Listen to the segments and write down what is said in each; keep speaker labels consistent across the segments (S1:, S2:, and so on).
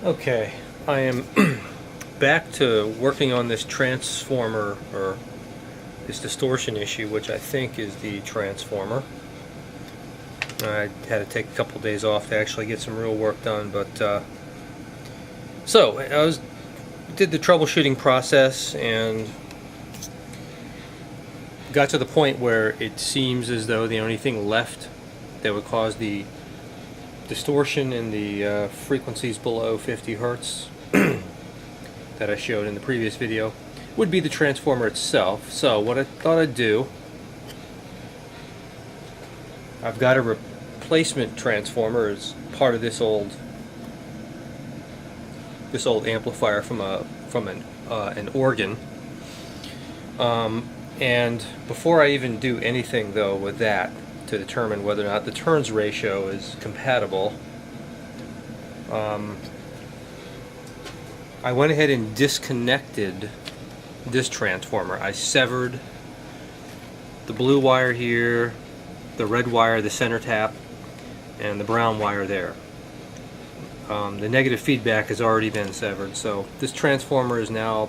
S1: Okay, I am back to working on this transformer, or this distortion issue, which I think is the transformer. I had to take a couple days off to actually get some real work done, but so I did the troubleshooting process and got to the point where it seems as though the only thing left that would cause the distortion in the frequencies below 50 hertz that I showed in the previous video would be the transformer itself. So what I thought I'd do, I've got a replacement transformer as part of this old amplifier from an organ. And before I even do anything though with that to determine whether or not the turns ratio is compatible, I went ahead and disconnected this transformer. I severed the blue wire here, the red wire, the center tap, and the brown wire there. The negative feedback has already been severed, so this transformer is now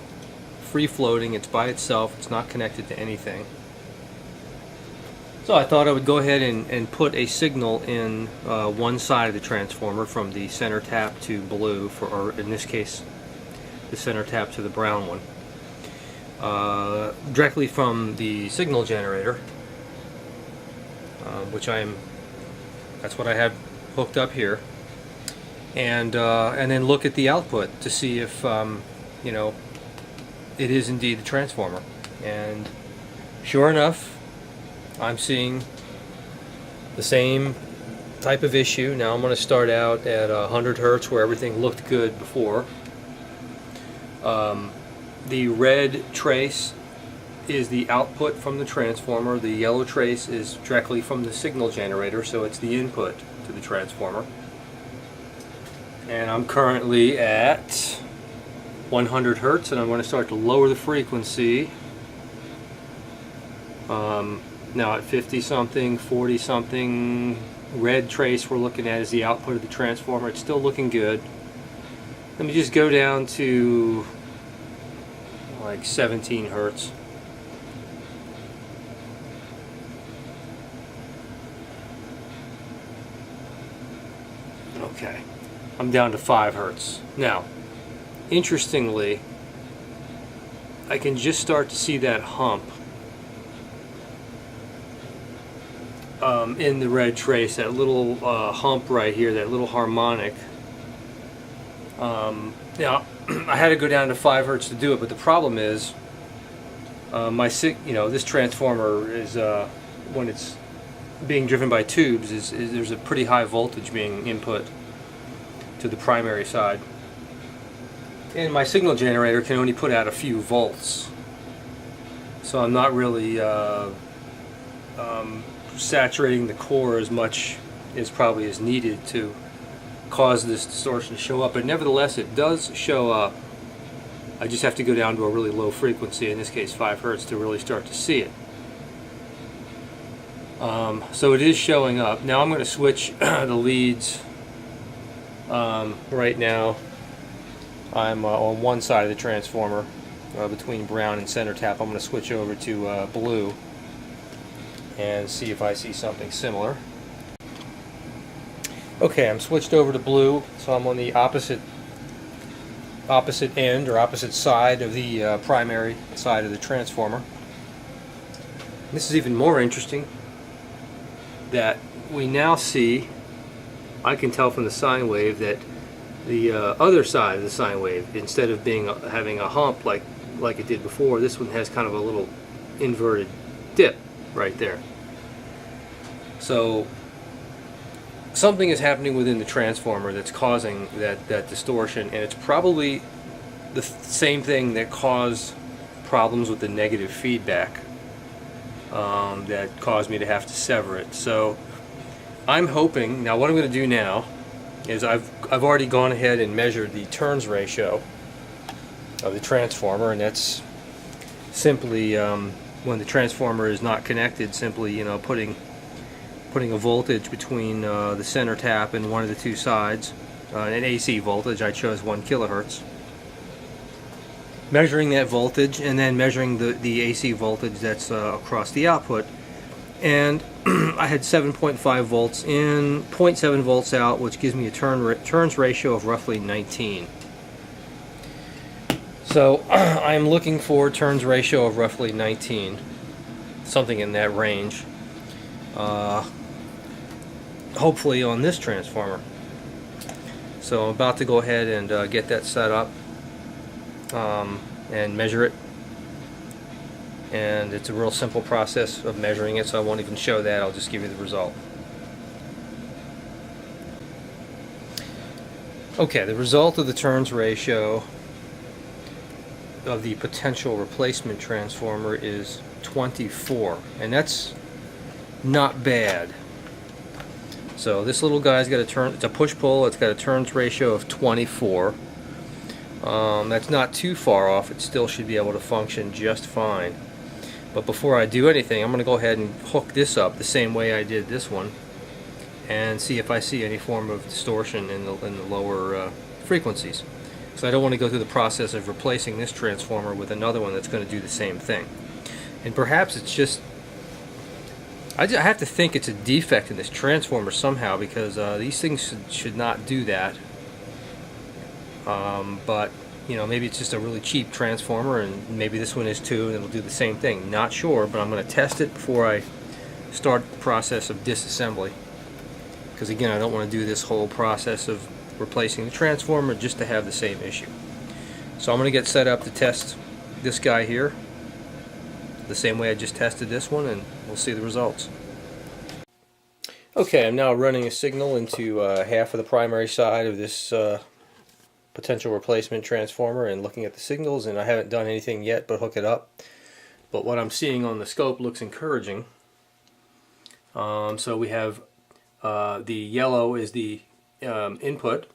S1: free floating. It's by itself, it's not connected to anything. So I thought I would go ahead and put a signal in one side of the transformer, from the center tap to blue, or in this case the center tap to the brown one, directly from the signal generator, that's what I have hooked up here, and then look at the output to see if you know, it is indeed the transformer. And sure enough, I'm seeing the same type of issue. Now I'm going to start out at 100 hertz where everything looked good before. The red trace is the output from the transformer. The yellow trace is directly from the signal generator, so it's the input to the transformer. And I'm currently at 100 hertz, and I'm going to start to lower the frequency. Now at 50 something, 40 something, red trace we're looking at is the output of the transformer. It's still looking good. Let me just go down to like 17 hertz. Okay, I'm down to 5 hertz. Now, interestingly, I can just start to see that hump in the red trace, that little hump right here, that little harmonic. Now, I had to go down to 5 hertz to do it, but the problem is, this transformer is, when it's being driven by tubes, is there's a pretty high voltage being input to the primary side, and my signal generator can only put out a few volts, so I'm not really saturating the core as much as probably is needed to cause this distortion to show up. But nevertheless, it does show up. I just have to go down to a really low frequency, in this case 5 hertz, to really start to see it. So it is showing up. Now I'm going to switch the leads. Right now I'm on one side of the transformer, between brown and center tap. I'm going to switch over to blue and see if I see something similar. Okay, I'm switched over to blue, so I'm on the opposite end, or opposite side of the primary side of the transformer. This is even more interesting, that we now see, I can tell from the sine wave, that the other side of the sine wave, instead of having a hump like it did before, this one has kind of a little inverted dip right there. So something is happening within the transformer that's causing that distortion, and it's probably the same thing that caused problems with the negative feedback that caused me to have to sever it. So I'm hoping, now what I'm going to do now is I've already gone ahead and measured the turns ratio of the transformer, and that's simply when the transformer is not connected, simply putting a voltage between the center tap and one of the two sides, an AC voltage. I chose 1 kilohertz. Measuring that voltage and then measuring the AC voltage that's across the output. And I had 7.5 volts in, 0.7 volts out, which gives me a turns ratio of roughly 19. So I'm looking for a turns ratio of roughly 19, something in that range. Hopefully on this transformer. So I'm about to go ahead and get that set up and measure it. And it's a real simple process of measuring it, so I won't even show that. I'll just give you the result. Okay, the result of the turns ratio of the potential replacement transformer is 24, and that's not bad. So this little guy's got a turn, it's a push-pull, it's got a turns ratio of 24. That's not too far off. It still should be able to function just fine. But before I do anything, I'm going to go ahead and hook this up the same way I did this one and see if I see any form of distortion in the lower frequencies. So I don't want to go through the process of replacing this transformer with another one that's going to do the same thing. And perhaps it's just, I have to think it's a defect in this transformer somehow, because these things should not do that. But you know, maybe it's just a really cheap transformer, and maybe this one is too, and it'll do the same thing. Not sure, but I'm going to test it before I start the process of disassembly. Because again, I don't want to do this whole process of replacing the transformer just to have the same issue. So I'm going to get set up to test this guy here the same way I just tested this one, and we'll see the results. Okay, I'm now running a signal into half of the primary side of this potential replacement transformer and looking at the signals, and I haven't done anything yet but hook it up. But what I'm seeing on the scope looks encouraging. So we have the yellow is the input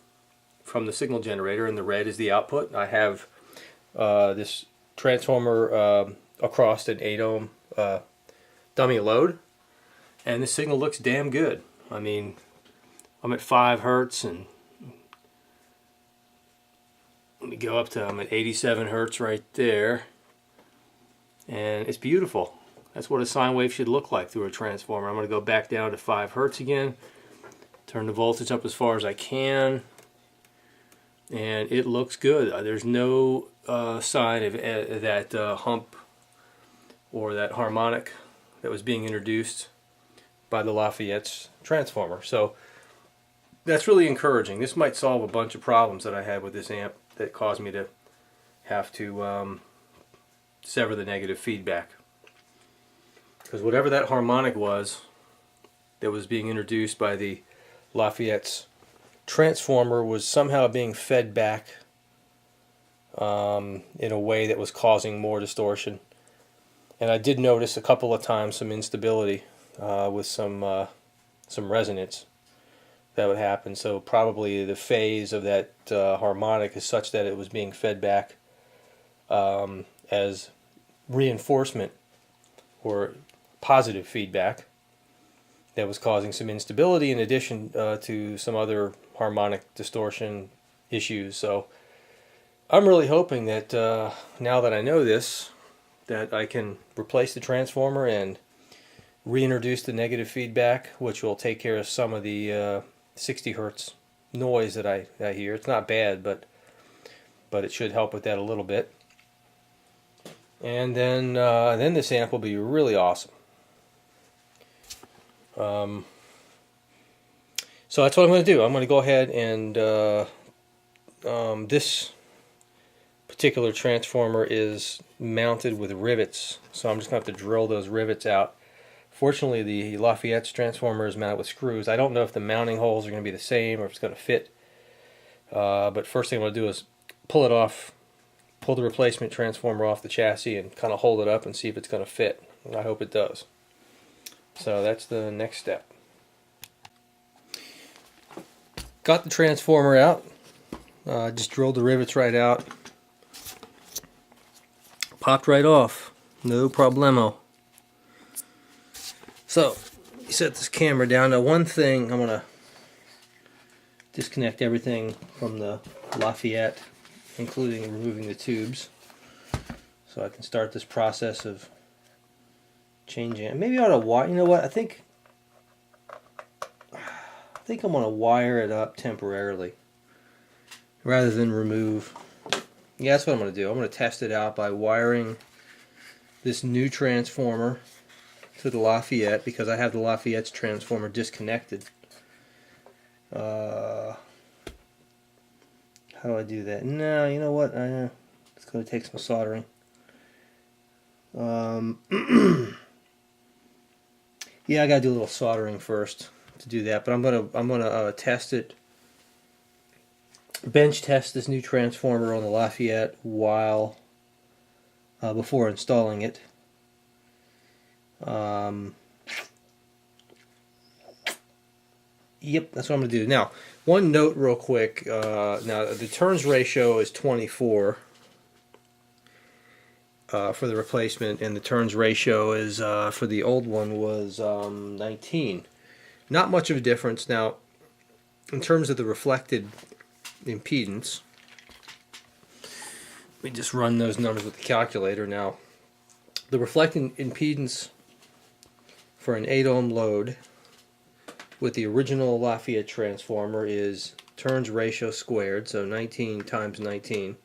S1: from the signal generator, and the red is the output. I have this transformer across an 8 ohm dummy load, and the signal looks damn good. I mean, I'm at 5 hertz, and let me go up to, I'm at 87 hertz right there, and it's beautiful. That's what a sine wave should look like through a transformer. I'm going to go back down to 5 hertz again, turn the voltage up as far as I can, and it looks good. There's no sign of that hump or that harmonic that was being introduced by the Lafayette's transformer. So that's really encouraging. This might solve a bunch of problems that I had with this amp that caused me to have to sever the negative feedback. Because whatever that harmonic was that was being introduced by the Lafayette's transformer was somehow being fed back in a way that was causing more distortion. And I did notice a couple of times some instability with some resonance that would happen. So probably the phase of that harmonic is such that it was being fed back as reinforcement or positive feedback that was causing some instability, in addition to some other harmonic distortion issues. So I'm really hoping that now that I know this, that I can replace the transformer and reintroduce the negative feedback, which will take care of some of the 60 hertz noise that I hear. It's not bad, but it should help with that a little bit. And then this amp will be really awesome. So that's what I'm going to do. I'm going to go ahead and this particular transformer is mounted with rivets, so I'm just going to have to drill those rivets out. Fortunately, the Lafayette's transformer is mounted with screws. I don't know if the mounting holes are going to be the same or if it's going to fit. But first thing I'm going to do is pull it off, pull the replacement transformer off the chassis and kind of hold it up and see if it's going to fit. And I hope it does. So that's the next step. Got the transformer out. Just drilled the rivets right out. Popped right off. No problemo. So, set this camera down. Now one thing I'm going to disconnect everything from the Lafayette, including removing the tubes, so I can start this process of changing it. Maybe I ought to wire. You know what? I think I'm going to wire it up temporarily rather than remove. Yeah, that's what I'm going to do. I'm going to test it out by wiring this new transformer to the Lafayette, because I have the Lafayette's transformer disconnected. How do I do that? No, you know what? It's going to take some soldering. Yeah, I got to do a little soldering first to do that, but I'm gonna test it, bench test this new transformer on the Lafayette while before installing it. Yep, that's what I'm gonna do. Now, one note real quick. Now the turns ratio is 24 for the replacement, and the turns ratio is for the old one was 19. Not much of a difference. Now, in terms of the reflected impedance, we just run those numbers with the calculator. Now, the reflected impedance for an 8 ohm load with the original Lafayette transformer is turns ratio squared, so 19 times 19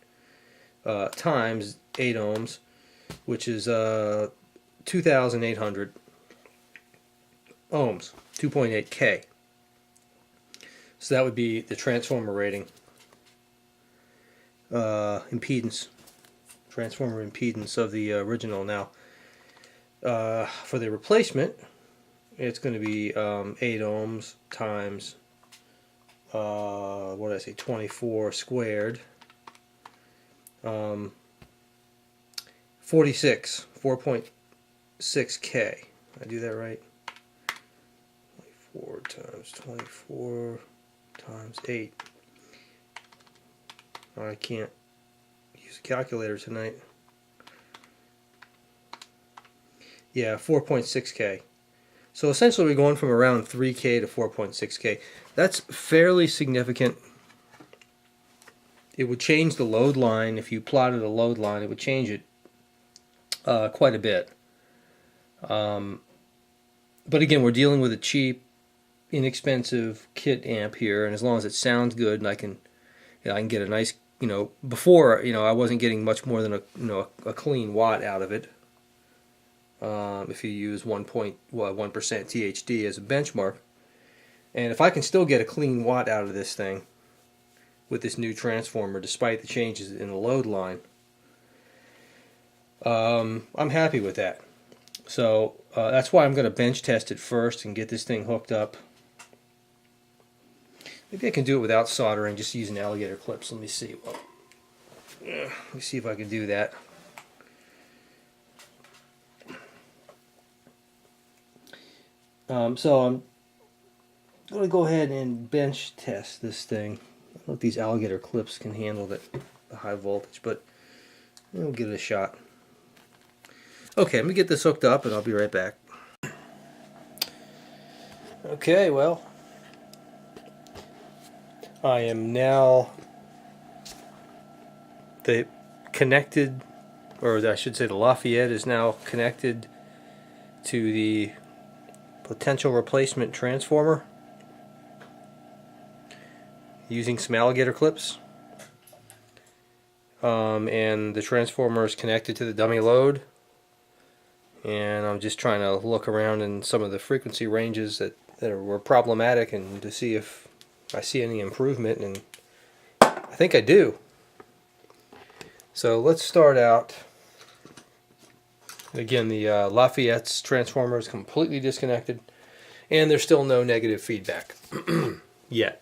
S1: times 8 ohms, which is 2,800 ohms, 2.8 K. So that would be the transformer rating, impedance, transformer impedance of the original. Now, for the replacement, it's going to be 8 ohms times, what did I say, 24 squared, 4.6 K. Did I do that right? 24 times 24 times 8. Oh, I can't use a calculator tonight. Yeah, 4.6 K. So essentially we're going from around 3K to 4.6 K. That's fairly significant. It would change the load line. If you plotted a load line, it would change it quite a bit. But again, we're dealing with a cheap, inexpensive kit amp here, and as long as it sounds good and I can get a nice, before, I wasn't getting much more than a clean watt out of it. If you use 1% THD as a benchmark, and if I can still get a clean watt out of this thing with this new transformer despite the changes in the load line, I'm happy with that. So that's why I'm going to bench test it first and get this thing hooked up. Maybe I can do it without soldering, just using alligator clips. Let me see. Well, let me see if I can do that. So I'm going to go ahead and bench test this thing. I don't know if these alligator clips can handle the high voltage, but we'll give it a shot. Okay, let me get this hooked up and I'll be right back. Okay, well, I am now connected, or I should say the Lafayette is now connected to the potential replacement transformer using some alligator clips, and the transformer is connected to the dummy load, and I'm just trying to look around in some of the frequency ranges that were problematic and to see if I see any improvement, and I think I do. So let's start out. Again, the Lafayette's transformer is completely disconnected, and there's still no negative feedback yet.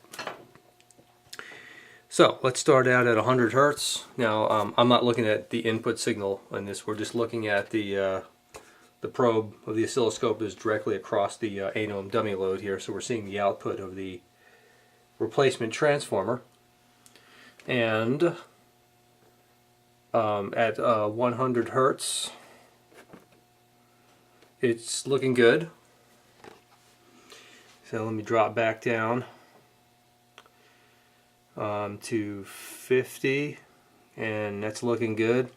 S1: So let's start out at 100 Hertz. Now, I'm not looking at the input signal on this. We're just looking at the probe of the oscilloscope is directly across the 8 ohm dummy load here, so we're seeing the output of the replacement transformer. And at 100 Hertz, it's looking good. So let me drop back down. to 50, and that's looking good.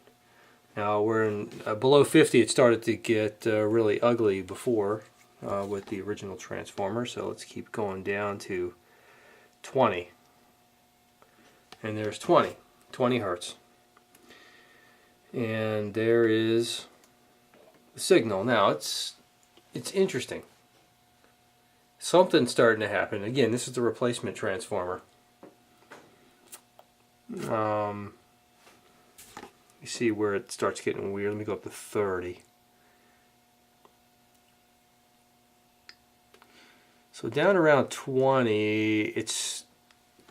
S1: Now we're in below 50. It started to get really ugly before with the original transformer, so let's keep going down to 20. And there's 20 hertz. And there is the signal. Now it's interesting. Something's starting to happen. Again, this is the replacement transformer. You see where it starts getting weird. Let me go up to 30. So down around 20, it's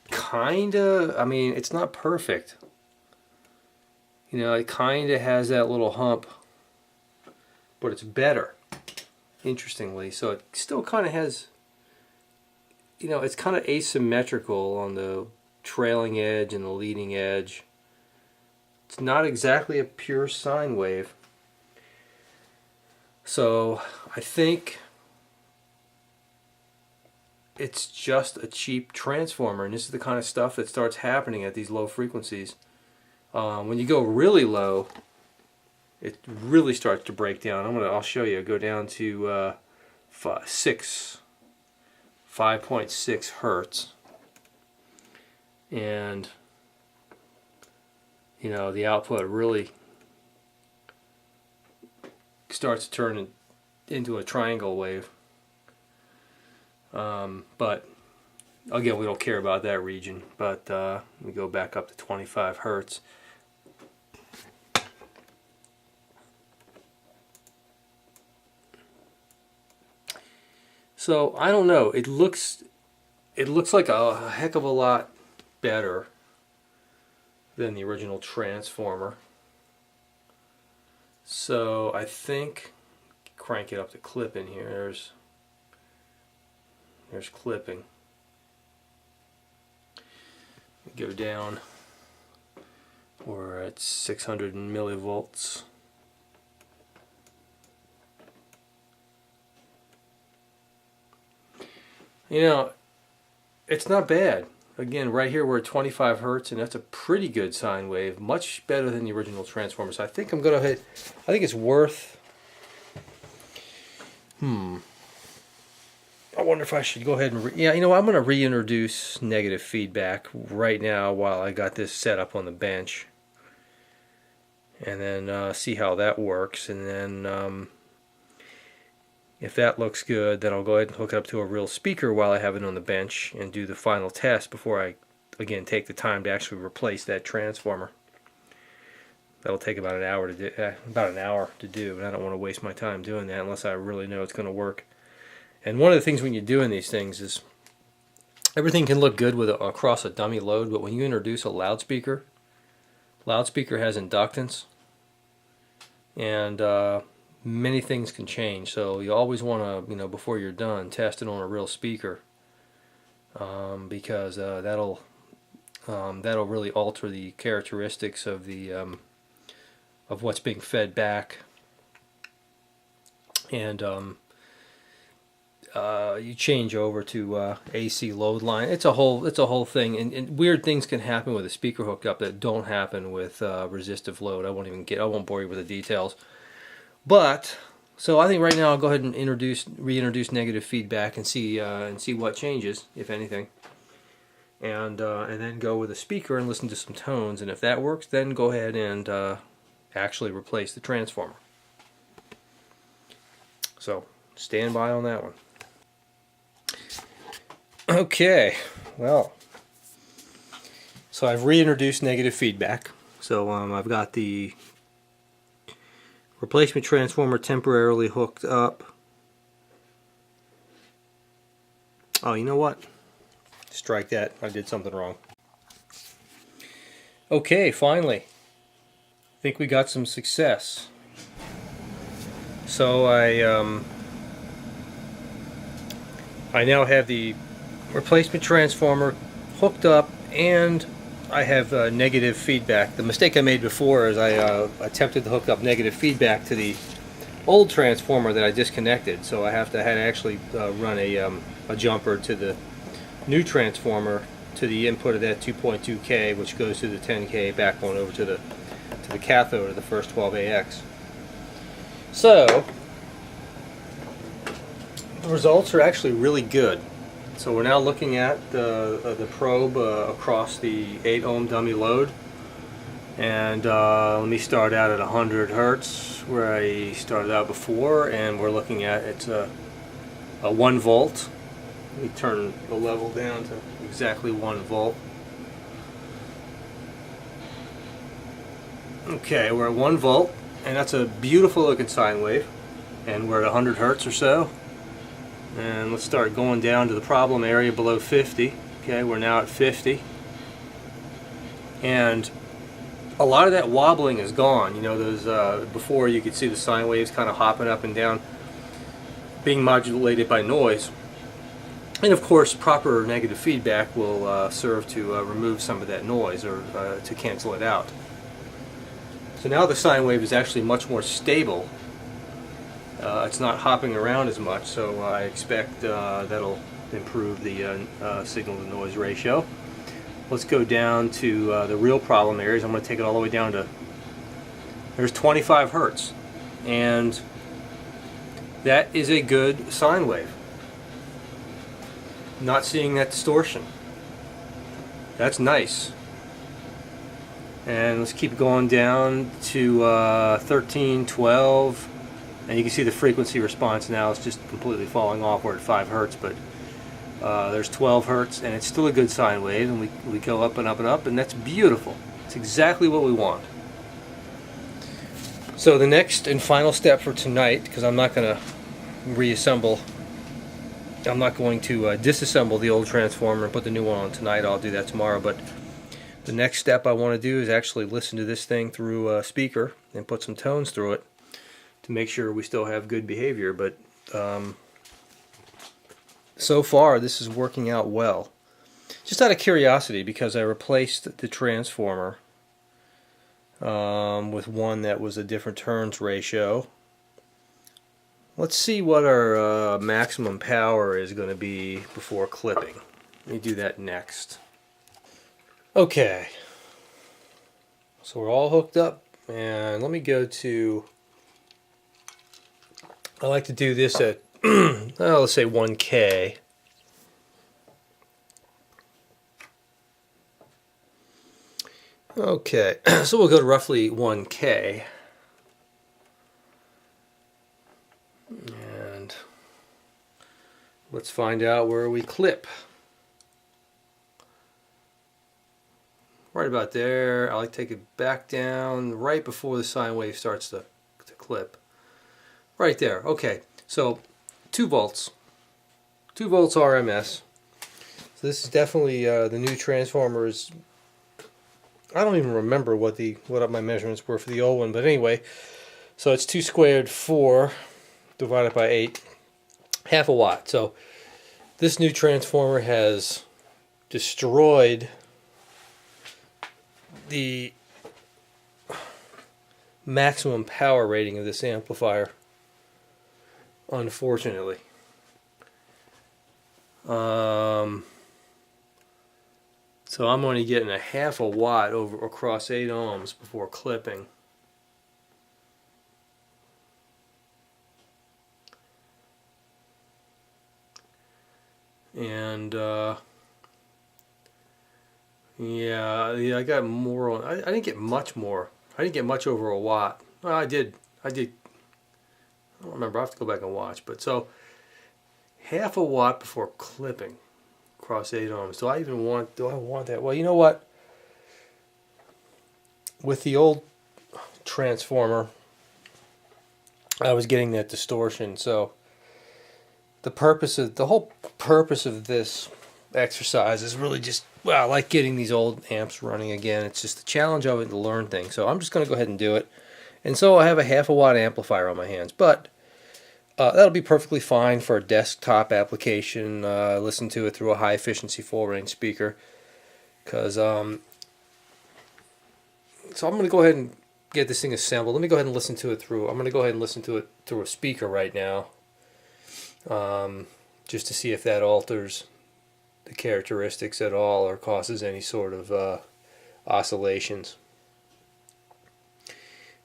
S1: kinda, I mean, it's not perfect. You know, it kinda has that little hump, but it's better, interestingly. So it still kinda has, you know, it's kinda asymmetrical on the trailing edge and the leading edge. It's not exactly a pure sine wave. So I think it's just a cheap transformer, and this is the kind of stuff that starts happening at these low frequencies. When you go really low, it really starts to break down. I'll show you. Go down to 5.6 hertz, and you know, the output really starts to turn into a triangle wave. But again, we don't care about that region. But we go back up to 25 hertz. So I don't know. It looks like a heck of a lot better than the original transformer. So I think crank it up to clipping here. There's clipping. We go down. We're at 600 millivolts. You know, it's not bad. Again, right here we're at 25 hertz, and that's a pretty good sine wave. Much better than the original transformer. So I think I'm going to hit. I think it's worth. I wonder if I should go ahead and. Yeah, you know, I'm going to reintroduce negative feedback right now while I got this set up on the bench, and then see how that works, and then. If that looks good, then I'll go ahead and hook it up to a real speaker while I have it on the bench and do the final test before I, again, take the time to actually replace that transformer. That'll take about an hour to do, and I don't want to waste my time doing that unless I really know it's going to work. And one of the things when you're doing these things is everything can look good with across a dummy load, but when you introduce a loudspeaker has inductance, and many things can change, so you always want to, you know, before you're done, test it on a real speaker, because that'll really alter the characteristics of the of what's being fed back, and you change over to AC load line. It's a whole thing, and weird things can happen with a speaker hooked up that don't happen with resistive load. I won't bore you with the details. But so I think right now I'll go ahead and reintroduce negative feedback and see what changes, if anything, and then go with a speaker and listen to some tones. And if that works, then go ahead and actually replace the transformer. So stand by on that one. Okay, well, so I've reintroduced negative feedback. So I've got the replacement transformer temporarily hooked up. Oh, you know what? Strike that. I did something wrong. Okay, finally. I think we got some success. So I now have the replacement transformer hooked up, and I have negative feedback. The mistake I made before is I attempted to hook up negative feedback to the old transformer that I disconnected. So I had to actually run a jumper to the new transformer to the input of that 2.2K, which goes to the 10K backbone over to the cathode of the first 12AX. So the results are actually really good. So we're now looking at the probe across the 8 ohm dummy load, and let me start out at 100 Hertz where I started out before, and we're looking at it's a 1 volt. Let me turn the level down to exactly 1 volt. Okay, we're at 1 volt, and that's a beautiful looking sine wave, and we're at 100 Hertz or so. And let's start going down to the problem area below 50. Okay, we're now at 50. And a lot of that wobbling is gone. You know, those before you could see the sine waves kind of hopping up and down, being modulated by noise. And of course, proper negative feedback will serve to remove some of that noise, or to cancel it out. So now the sine wave is actually much more stable. It's not hopping around as much, so I expect that'll improve the signal to noise ratio. Let's go down to the real problem areas. I'm going to take it all the way down to, there's 25 Hertz, and that is a good sine wave. Not seeing that distortion. That's nice. And let's keep going down to 13, 12. And you can see the frequency response now is just completely falling off. We're at 5 Hertz, but there's 12 Hertz, and it's still a good sine wave, and we go up and up and up, and that's beautiful. It's exactly what we want. So the next and final step for tonight, because I'm not going to reassemble, I'm not going to disassemble the old transformer and put the new one on tonight. I'll do that tomorrow, but the next step I want to do is actually listen to this thing through a speaker and put some tones through it to make sure we still have good behavior. But so far this is working out well. Just out of curiosity, because I replaced the transformer with one that was a different turns ratio. Let's see what our maximum power is going to be before clipping. Let me do that next. Okay, so we're all hooked up, and let me go to, I like to do this at, let's say 1K. Okay, so we'll go to roughly 1K. And let's find out where we clip. Right about there. I like to take it back down right before the sine wave starts to clip. Right there. Okay, so 2 volts. 2 volts RMS. So this is definitely the new transformer is, I don't even remember what my measurements were for the old one, but anyway, so it's 2 squared 4 divided by 8, half a watt. So this new transformer has destroyed the maximum power rating of this amplifier, unfortunately. So I'm only getting a half a watt across 8 ohms before clipping. And yeah, I got more on. I didn't get much more. I didn't get much over a watt. Well, I did. I don't remember. I have to go back and watch. But so half a watt before clipping across 8 ohms. Do I want that? Well, you know what? With the old transformer, I was getting that distortion. So the whole purpose of this exercise is really just, well, I like getting these old amps running again. It's just the challenge of it to learn things. So I'm just going to go ahead and do it. And so I have a half a watt amplifier on my hands, but that'll be perfectly fine for a desktop application. Listen to it through a high efficiency full range speaker. Because so I'm going to go ahead and get this thing assembled. Let me go ahead and listen to it through. I'm going to go ahead and listen to it through a speaker right now, just to see if that alters the characteristics at all or causes any sort of oscillations.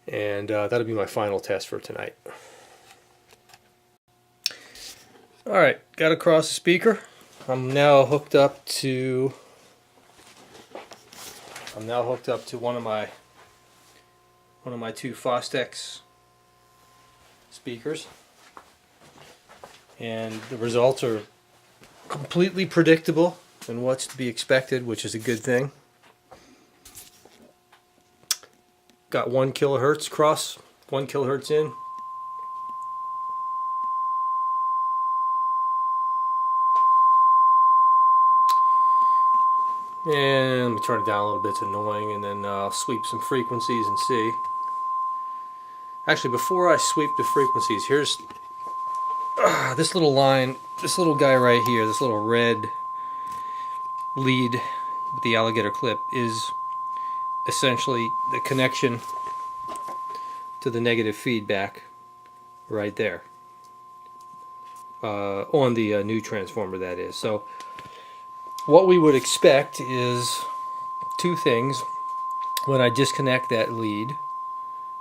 S1: And that'll be my final test for tonight. Alright, got across the speaker. I'm now hooked up to one of my two Fostex speakers, and the results are completely predictable and what's to be expected, which is a good thing. Got 1 kilohertz cross, 1 kilohertz in. And let me turn it down a little bit, it's annoying, and then I'll sweep some frequencies and see. Actually, before I sweep the frequencies, here's this little line, this little guy right here, this little red lead with the alligator clip is essentially the connection to the negative feedback right there. On the new transformer, that is. So what we would expect is two things. When I disconnect that lead,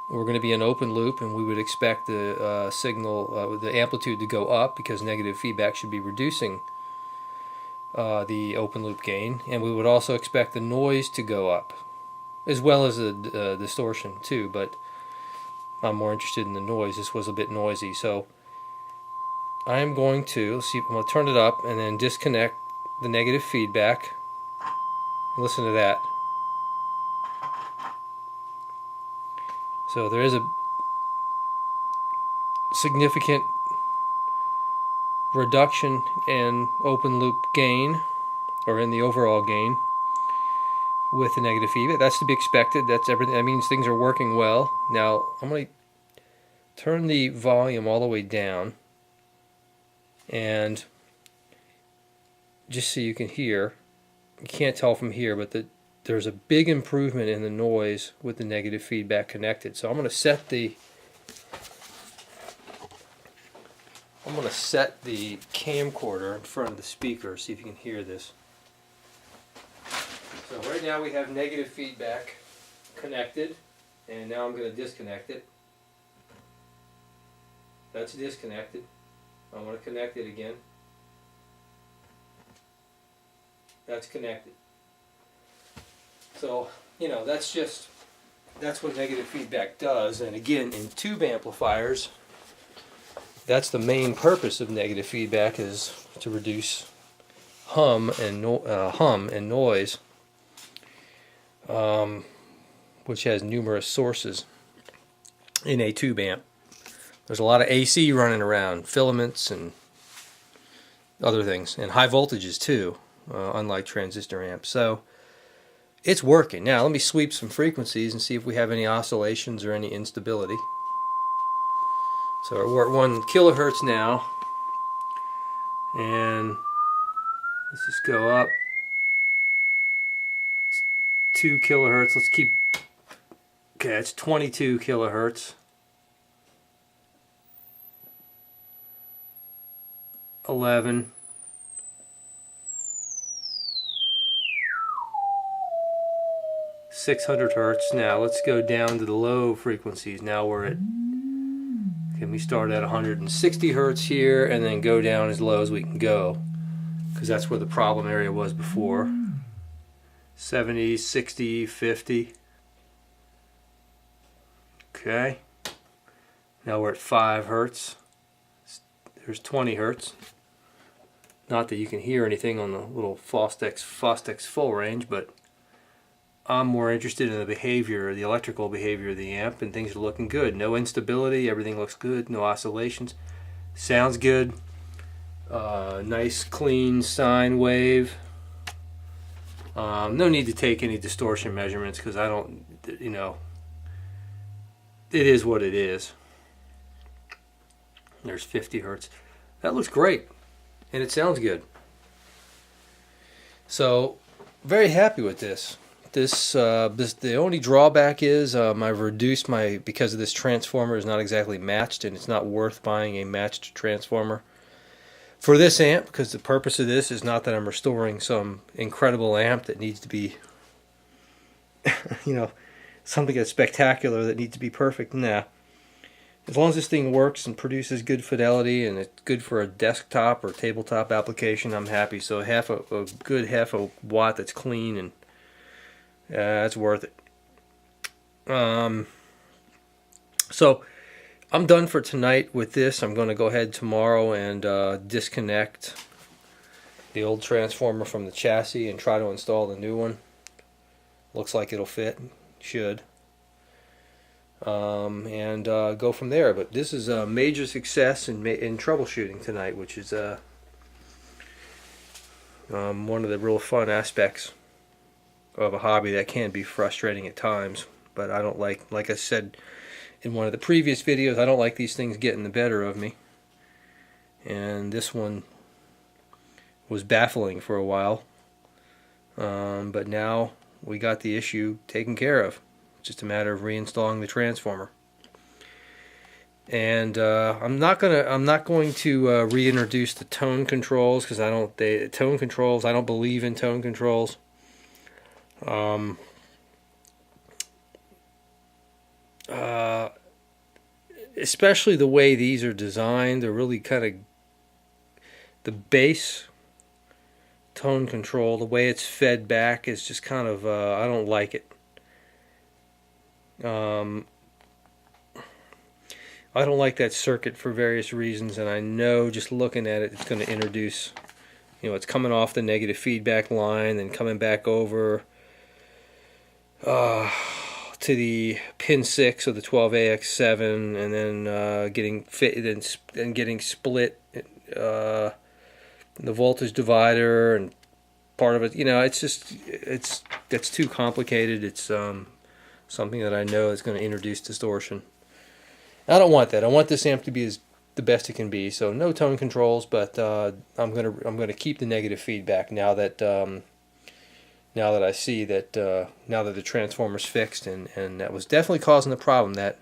S1: we're going to be in open loop, and we would expect the signal, the amplitude to go up, because negative feedback should be reducing the open loop gain. And we would also expect the noise to go up, as well as the distortion too, but I'm more interested in the noise. This was a bit noisy, so I'm going to, let's see, I'm going to turn it up and then disconnect the negative feedback. Listen to that. So there is a significant reduction in open loop gain, or in the overall gain, with the negative feedback. That's to be expected. That's everything. That means things are working well. Now I'm going to turn the volume all the way down, and just so you can hear. You can't tell from here, but there's a big improvement in the noise with the negative feedback connected. So I'm going to set the camcorder in front of the speaker, see if you can hear this. So right now we have negative feedback connected, and now I'm going to disconnect it. That's disconnected. I want to connect it again. That's connected. So, you know, that's what negative feedback does. And again, in tube amplifiers, that's the main purpose of negative feedback, is to reduce hum and noise, which has numerous sources in a tube amp. There's a lot of AC running around, filaments and other things, and high voltages too, unlike transistor amps. So it's working. Now let me sweep some frequencies and see if we have any oscillations or any instability. So we're at 1 kilohertz now, and let's just go up. It's 2 kilohertz. Let's keep. Okay, it's 22 kilohertz. 11. 600 hertz. Now let's go down to the low frequencies. Now we're at, can we start at 160 hertz here and then go down as low as we can go, because that's where the problem area was before. 70, 60, 50. Okay. Now we're at 5 hertz. There's 20 hertz. Not that you can hear anything on the little Fostex full range, but I'm more interested in the behavior, the electrical behavior of the amp, and things are looking good. No instability, everything looks good, no oscillations. Sounds good. Nice clean sine wave. No need to take any distortion measurements, because I don't, you know, it is what it is. There's 50 hertz. That looks great, and it sounds good. So, very happy with this. The only drawback is I've reduced because of this transformer is not exactly matched, and it's not worth buying a matched transformer for this amp, because the purpose of this is not that I'm restoring some incredible amp that needs to be, you know, something that's spectacular that needs to be perfect. Nah. As long as this thing works and produces good fidelity and it's good for a desktop or tabletop application, I'm happy. So a good half a watt that's clean, and that's worth it. So I'm done for tonight with this. I'm going to go ahead tomorrow and disconnect the old transformer from the chassis and try to install the new one. Looks like it'll fit. Should. And go from there. But this is a major success in troubleshooting tonight, which is one of the real fun aspects of a hobby that can be frustrating at times. But I don't like I said in one of the previous videos, I don't like these things getting the better of me. And this one was baffling for a while. But now we got the issue taken care of. It's just a matter of reinstalling the transformer. And I'm not going to reintroduce the tone controls, because I don't believe in tone controls. Especially the way these are designed, they're really kind of, the bass tone control, the way it's fed back is just kind of, I don't like it. I don't like that circuit for various reasons, and I know just looking at it, it's going to introduce, it's coming off the negative feedback line and coming back over to the pin 6 of the 12AX7, and then getting split, the voltage divider, and part of it, it's too complicated. It's something that I know is going to introduce distortion. I don't want that. I want this amp to be the best it can be. So no tone controls, but I'm gonna keep the negative feedback now that I see that now that the transformer's fixed, and that was definitely causing the problem. That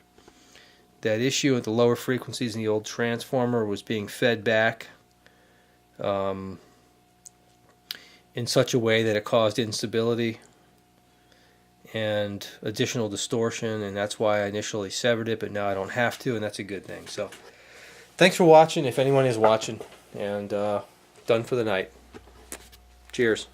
S1: issue at the lower frequencies in the old transformer was being fed back in such a way that it caused instability and additional distortion, and that's why I initially severed it, but now I don't have to, and that's a good thing. So thanks for watching, if anyone is watching, and done for the night. Cheers.